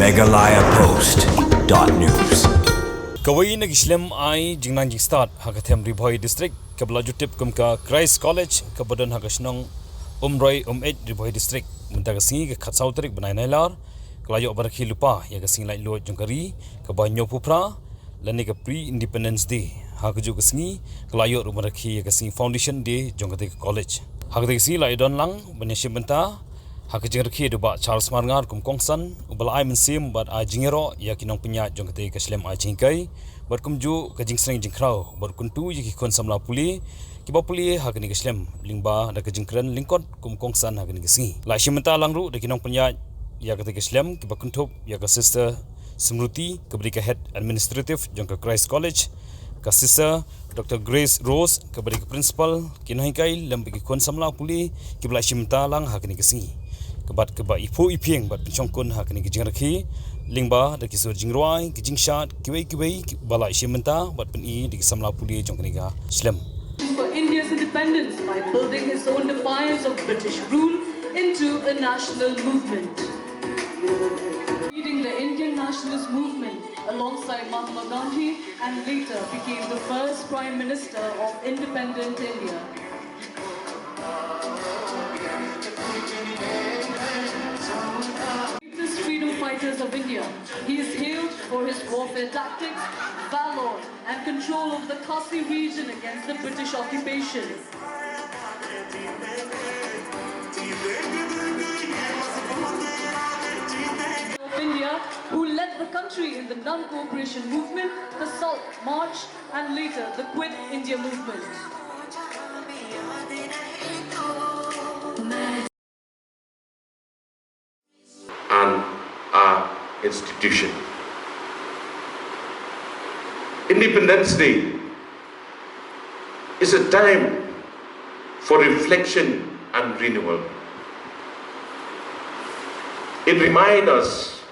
MeghalayaPost.news. Kawai na gislam ay jingnang start hagatem Ribhoy district kabla jutip kumka Christ College kabadan hagasnong Umeit Ribhoy district muntagasing khatsaw tarik banay nailar kalayo Rakhe Lypa ya Sngi Laitluid jongkari kabanyo pupra lani ka pre Independence Day hagaju gasngi kalayo Rakhe ya Foundation Day jongkati college hagdesi laidon lang banyashim benta hakajing Rakhe duba Charles Marngar kumkongsan ubalai mensim bat ajingero ya kinong punya jongkati kaslem ajingkai bat kumju kajing sering jingkrau bat kuntu yiki kon samla puli kiba puli hagani kaslem lingba da kajing kren lingkot kumkongsan hagani gasngi la shimenta langru da kinong punya ya kata kaslem kiba kuntup ya ka sister Smruti kabri ka head administrative jongka Christ College ka sister Dr. Grace Rose kabri ka principal kinahingkai lambi kon samla puli kibla shimenta lang hagani gasngi kebat keba ipu ipieng bat pencongkun hakni gijing Rakhe lingba da kisur jingroi gijing shat kiwei bala ishimenta bat peni di samla puli jongkani ga slem for India's independence by building his own defiance of British rule into a national movement, leading the Indian nationalist movement alongside Mahatma Gandhi and later became the first Prime Minister of independent India. Freedom fighters of India. He is hailed for his warfare tactics, valor and control of the Khasi region against the British occupation. Of India, who led the country in the non-cooperation movement, the Salt March and later the Quit India movement. And our institution. Independence Day is a time for reflection and renewal. It reminds us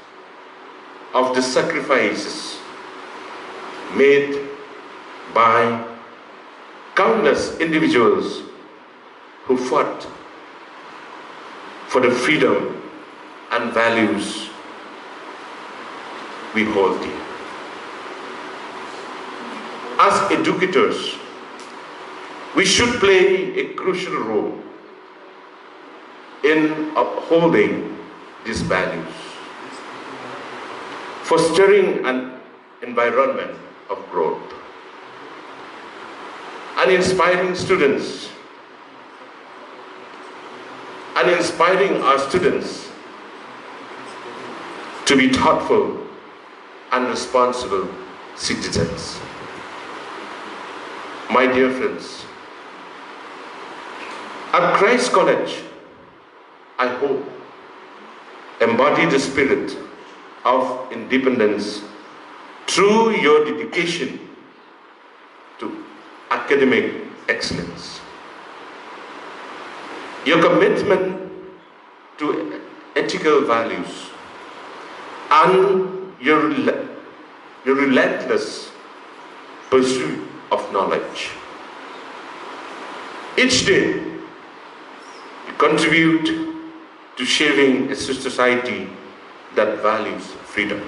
of the sacrifices made by countless individuals who fought for the freedom and values we hold dear. As educators, we should play a crucial role in upholding these values, fostering an environment of growth, and inspiring our students to be thoughtful and responsible citizens. My dear friends, at Christ College, I hope, embody the spirit of independence through your dedication to academic excellence. Your commitment to ethical values and your relentless pursuit of knowledge. Each day, you contribute to shaping a society that values freedom.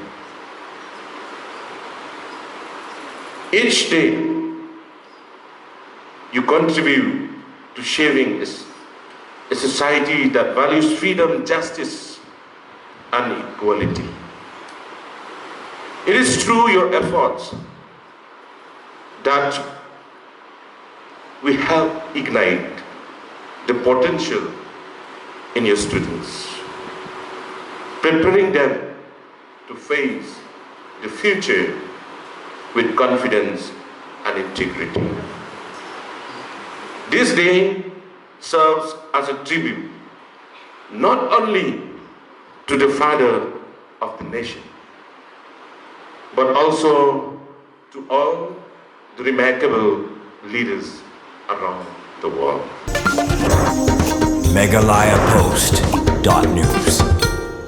Each day, you contribute to shaping a society that values freedom, justice, and equality. It is through your efforts that we help ignite the potential in your students, preparing them to face the future with confidence and integrity. This day serves as a tribute not only to the father of the nation, but also to all the remarkable leaders around the world. MeghalayaPost.news.